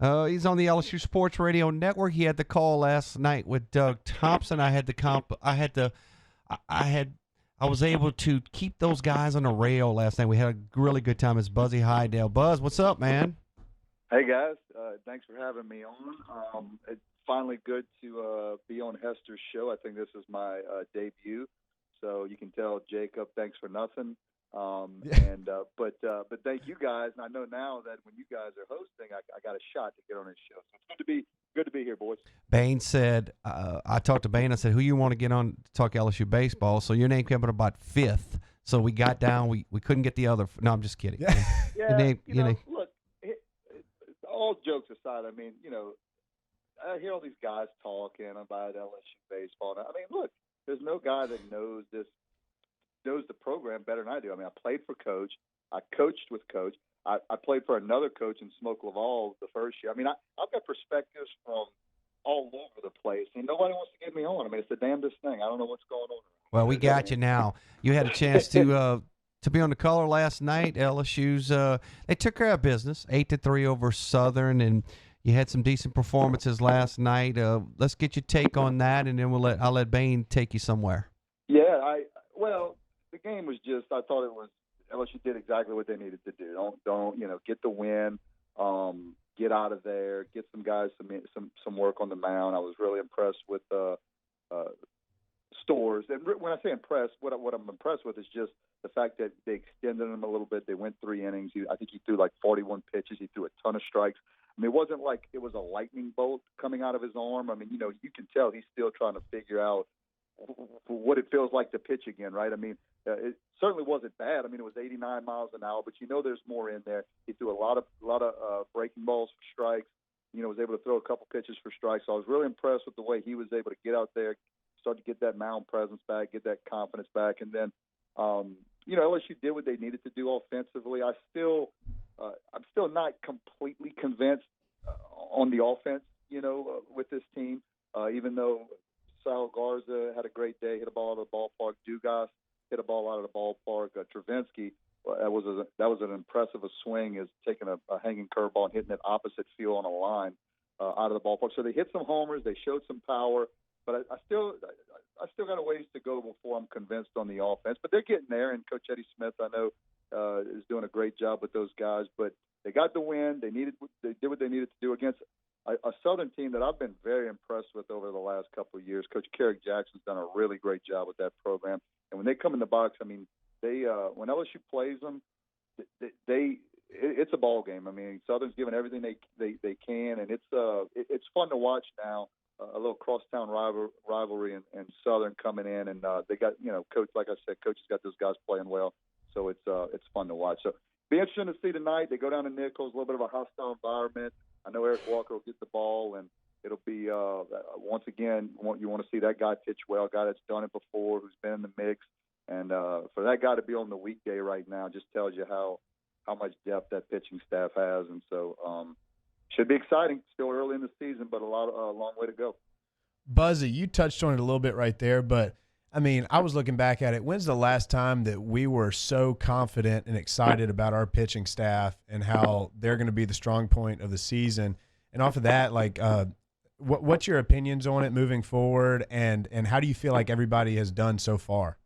He's on the LSU Sports Radio Network. He had the call last night with Doug Thompson. I had the comp. I had the. I had. I was able to keep those guys on the rail last night. We had a really good time. It's Buzzy Haydel. Buzz, what's up, man? Hey guys, thanks for having me on. It's finally good to be on Hester's show. I think this is my debut, so you can tell Jacob thanks for nothing. But thank you guys. And I know now that when you guys are hosting, I got a shot to get on this show. So it's good to be here, boys. Bain said, I talked to Bain. I said, who you want to get on to talk LSU baseball? So your name came up about fifth. So we got down. We couldn't get the other. No, I'm just kidding. Yeah, look, all jokes aside, I mean, I hear all these guys talking about LSU baseball. I mean, look, there's no guy that knows the program better than I do. I mean, I played for Coach. I coached with Coach. I played for another coach in Smoke Laval the first year. I mean, I've got perspectives from all over the place, and nobody wants to get me on. I mean, it's the damnedest thing. I don't know what's going on. Well, we got you now. You had a chance to be on the color last night. LSU's they took care of business, 8-3 over Southern, and you had some decent performances last night. Let's get your take on that, and then I'll let Bain take you somewhere. Yeah, well, the game was just, I thought it was, LSU did exactly what they needed to do. Don't get the win, get out of there, get some guys some work on the mound. I was really impressed with Stores. And when I say impressed, what I'm impressed with is just the fact that they extended him a little bit. They went 3 innings. I think he threw like 41 pitches. He threw a ton of strikes. I mean, it wasn't like it was a lightning bolt coming out of his arm. I mean, you can tell he's still trying to figure out what it feels like to pitch again, right? I mean, it certainly wasn't bad. I mean, it was 89 miles an hour, but there's more in there. He threw a lot of breaking balls for strikes. Was able to throw a couple pitches for strikes. So I was really impressed with the way he was able to get out there, start to get that mound presence back, get that confidence back, and then LSU did what they needed to do offensively. I'm still not completely convinced on the offense, with this team, even though Sal Garza had a great day, hit a ball out of the ballpark. Dugas hit a ball out of the ballpark. Travinsky, that was an impressive swing, is taking a hanging curveball and hitting it opposite field on a line out of the ballpark. So they hit some homers, they showed some power, but I still got a ways to go before I'm convinced on the offense. But they're getting there, and Coach Eddie Smith, I know, is doing a great job with those guys. But they got the win. They did what they needed to do against a Southern team that I've been very impressed with over the last couple of years. Coach Carrick Jackson's done a really great job with that program. And when they come in the box, I mean, when LSU plays them, it's a ball game. I mean, Southern's giving everything they can, and it's fun to watch now. A little crosstown rivalry and Southern coming in, and they got Coach. Like I said, Coach has got those guys playing well, so it's fun to watch. So be interesting to see tonight. They go down to Nichols, a little bit of a hostile environment. I know Eric Walker will get the ball, and it'll be once again you want to see that guy pitch well, a guy that's done it before, who's been in the mix, and for that guy to be on the weekday right now just tells you how much depth that pitching staff has, and so. Should be exciting. Still early in the season, but a long way to go. Buzzy, you touched on it a little bit right there, but I mean, I was looking back at it. When's the last time that we were so confident and excited about our pitching staff and how they're going to be the strong point of the season? And off of that, like, what's your opinions on it moving forward, and how do you feel like everybody has done so far?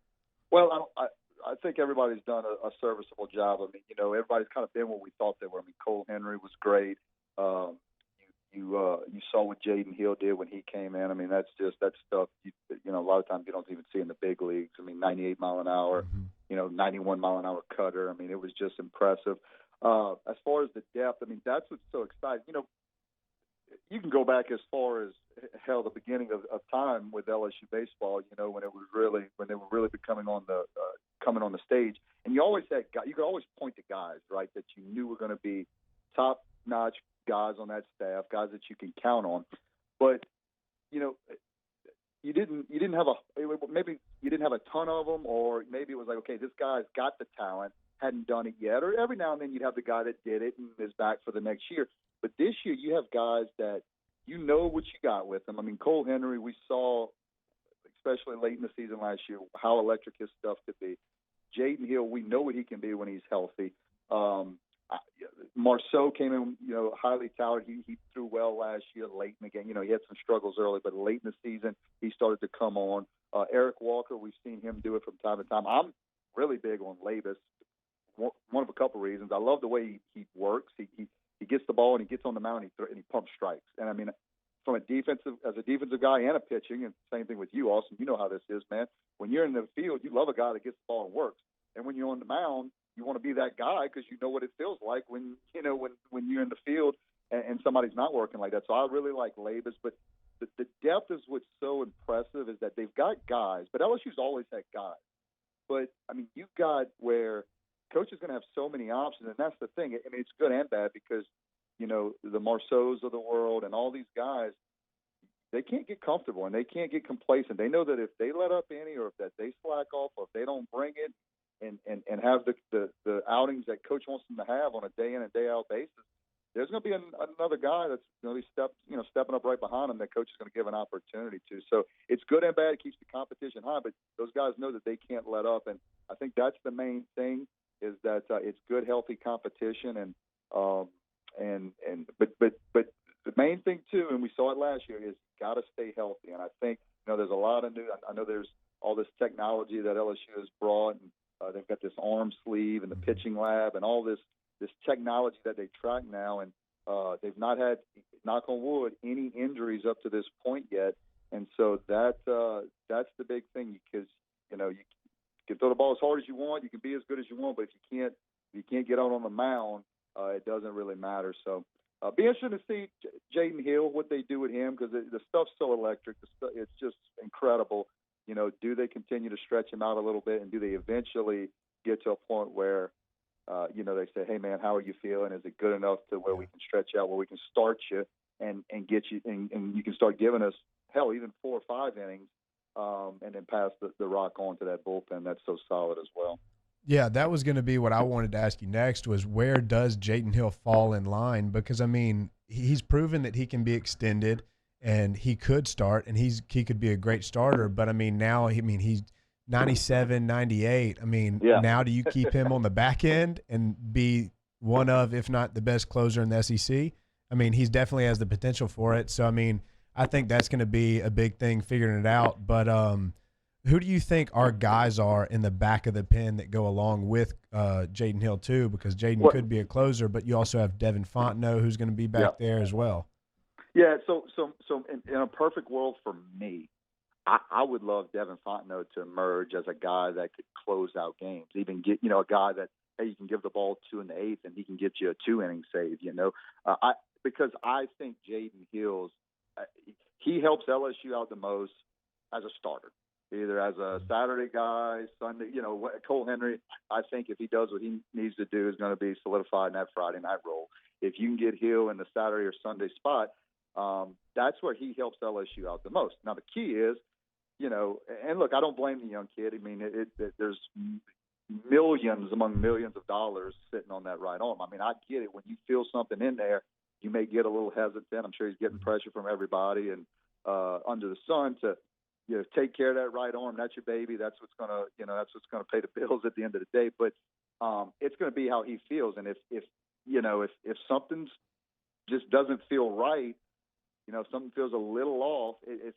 Well, I think everybody's done a serviceable job. I mean, everybody's kind of been what we thought they were. I mean, Cole Henry was great. You saw what Jaden Hill did when he came in. I mean, that's stuff a lot of times you don't even see in the big leagues. I mean, 98 mile an hour, 91 mile an hour cutter. I mean, it was just impressive. As far as the depth, I mean, that's what's so exciting. You can go back as far as the beginning of time with LSU baseball. When they were really becoming coming on the stage, and you always had you could always point to guys, right, that you knew were going to be top notch guys on that staff, guys that you can count on. But you didn't have maybe you didn't have a ton of them, or maybe it was like, okay, this guy's got the talent, hadn't done it yet, or every now and then you'd have the guy that did it and is back for the next year. But this year you have guys that what you got with them. I mean, Cole Henry, we saw, especially late in the season last year, how electric his stuff could be. Jaden Hill, we know what he can be when he's healthy. Marceau came in, highly touted. He threw well last year late in the game. He had some struggles early, but late in the season, he started to come on. Eric Walker, we've seen him do it from time to time. I'm really big on Labus, one of a couple reasons. I love the way he works. He gets the ball and he gets on the mound and he pumps strikes. And I mean, as a defensive guy and a pitching, and same thing with you, Austin. You know how this is, man. When you're in the field, you love a guy that gets the ball and works. And when you're on the mound, you want to be that guy because you know what it feels like when you're in the field and somebody's not working like that. So I really like Labus, but the depth is what's so impressive is that they've got guys, but LSU's always had guys. But I mean, you've got where coach is going to have so many options, and that's the thing. I mean, it's good and bad because the Marceaus of the world and all these guys, they can't get comfortable and they can't get complacent. They know that if they let up any or if they slack off or if they don't bring it and have the outings that coach wants them to have on a day in and day out basis, there's going to be another guy that's going to be stepping up right behind him that coach is going to give an opportunity to. So it's good and bad. It keeps the competition high, but those guys know that they can't let up. And I think that's the main thing is that it's good, healthy competition. But the main thing too, and we saw it last year, is got to stay healthy. And I think, there's a lot of I know there's all this technology that LSU has brought, and they've got this arm sleeve and the pitching lab and all this technology that they track now, and they've not had, knock on wood, any injuries up to this point yet. And so that's the big thing, because you can throw the ball as hard as you want, you can be as good as you want, but if you can't get out on the mound, it doesn't really matter. So be interested to see Jaden Hill, what they do with him, because the stuff's so electric. It's just incredible. Do they continue to stretch him out a little bit, and do they eventually get to a point where they say, hey, man, how are you feeling? Is it good enough to where we can stretch out, where we can start you and get you, and you can start giving us, hell, even 4 or 5 innings, and then pass the rock on to that bullpen that's so solid as well. Yeah, that was going to be what I wanted to ask you next, was where does Jaden Hill fall in line? Because, I mean, he's proven that he can be extended and he could start, and he could be a great starter. But, I mean, now, he's 97, 98. I mean, Now do you keep him on the back end and be one of, if not the best closer in the SEC? I mean, he's definitely has the potential for it. So, I mean, I think that's going to be a big thing, figuring it out. But who do you think our guys are in the back of the pen that go along with Jaden Hill too? Because Jaden could be a closer, but you also have Devin Fontenot, who's going to be back there as well. Yeah, so in a perfect world for me, I would love Devin Fontenot to emerge as a guy that could close out games, even get, a guy that, hey, you can give the ball 2 in the 8th and he can get you a 2-inning save, because I think Jaden Hills, he helps LSU out the most as a starter, either as a Saturday guy, Sunday, Cole Henry, I think if he does what he needs to do, is going to be solidified in that Friday night role. If you can get Hill in the Saturday or Sunday spot, that's where he helps LSU out the most. Now, the key is, and look, I don't blame the young kid. I mean, there's millions among millions of dollars sitting on that right arm. I mean, I get it. When you feel something in there, you may get a little hesitant. I'm sure he's getting pressure from everybody and under the sun to, take care of that right arm. That's your baby. That's what's gonna, pay the bills at the end of the day. But it's gonna be how he feels. And if something's just doesn't feel right, if something feels a little off, it's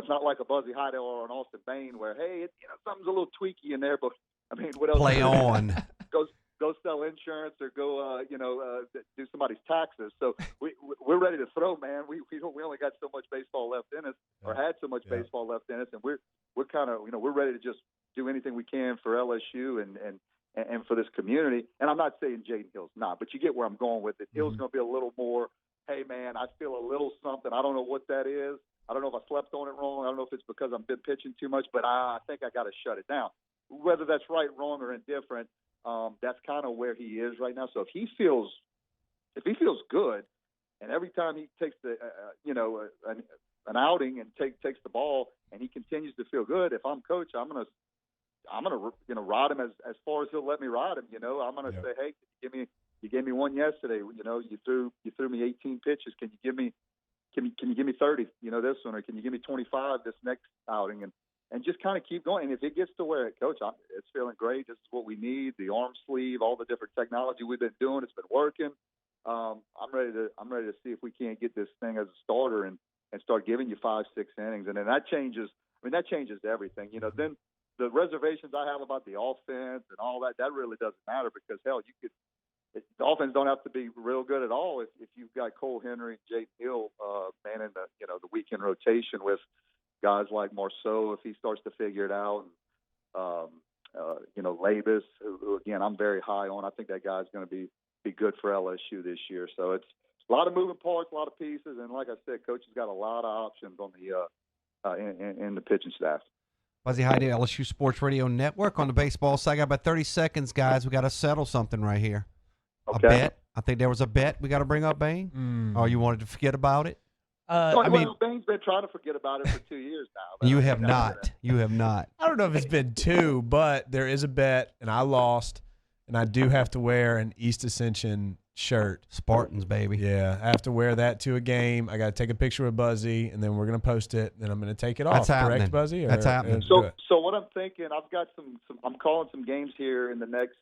not like a Buzzy Haydel or an Austin Bain where, hey, something's a little tweaky in there, but I mean, what else? Play on. Go sell insurance or go, do somebody's taxes. So we're ready to throw, man. We only got so much baseball left in us, or had so much baseball left in us, and we're kind of, we're ready to just do anything we can for LSU and for this community. And I'm not saying Jaden Hill's not, but you get where I'm going with it. Hill's going to be a little more, hey, man, I feel a little something. I don't know what that is. I don't know if I slept on it wrong. I don't know if it's because I've been pitching too much, but I think I got to shut it down. Whether that's right, wrong, or indifferent, that's kind of where he is right now. So if he feels good, and every time he takes an outing and takes the ball, and he continues to feel good, if I'm coach, I'm gonna ride him as far as he'll let me ride him. I'm gonna say, hey, you gave me one yesterday. You threw me 18 pitches. Can you give me 30? This one, or can you give me 25 this next outing? and just kind of keep going. And if it gets to where, Coach, it's feeling great. This is what we need. The arm sleeve, all the different technology we've been doing, it's been working. I'm ready to see if we can't get this thing as a starter and start giving you 5-6 innings, and then that changes. I mean, that changes everything. You know, then the reservations I have about the offense and all that really doesn't matter, because hell, the offense don't have to be real good at all if you've got Cole Henry and Jayden Hill manning the weekend rotation with guys like Marceau if he starts to figure it out, and Labus, who again I'm very high on. I think that guy's going to be good for LSU this year. So it's a lot of moving parts, a lot of pieces, and like I said, Coach has got a lot of options on the in the pitching staff. Buzzy Haydel, LSU Sports Radio Network on the baseball side. Got about 30 seconds, guys. We got to settle something right here. Okay. A bet. I think there was a bet we got to bring up, Bane. Or you wanted to forget about it? Bane's been trying to forget about it for 2 years now. You have not. You have not. I don't know if it's been 2, but there is a bet, and I lost, and I do have to wear an East Ascension shirt. Spartans, baby. Yeah, I have to wear that to a game. I got to take a picture with Buzzy, and then we're going to post it. Then I'm going to take it off. That's happening. Correct, Buzzy? That's happening. So what I'm thinking, I've got some. I'm calling some games here in the next,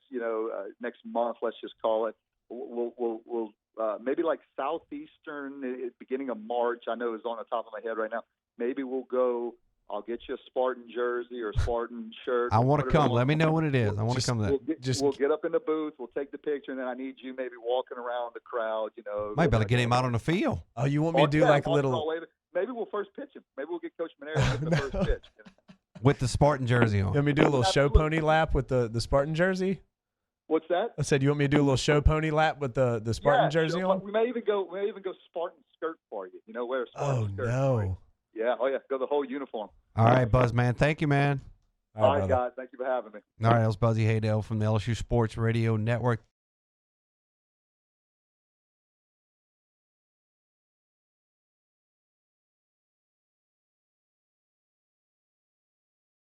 next month. Let's just call it. We'll maybe like Southeastern, beginning of March. I know it's on the top of my head right now. Maybe we'll go. I'll get you a Spartan jersey or a Spartan shirt. I want to come. Let me know when it is. I want to come to that. We'll get up in the booth. We'll take the picture, and then I need you maybe walking around the crowd. Might better get him out on the field. Oh, you want me to do like a little? Maybe we'll first pitch him. Maybe we'll get Coach Manera to the first pitch. With the Spartan jersey on. You want me to do a little show pony lap with the Spartan jersey? What's that? I said, you want me to do a little show pony lap with the Spartan jersey on? We may even go Spartan skirt for you. Wear a Spartan skirt. Oh, no. Yeah. Oh, yeah. Go the whole uniform. All right, Buzz, man. Thank you, man. All right, guys. Thank you for having me. All right, that was Buzzy Haydel from the LSU Sports Radio Network.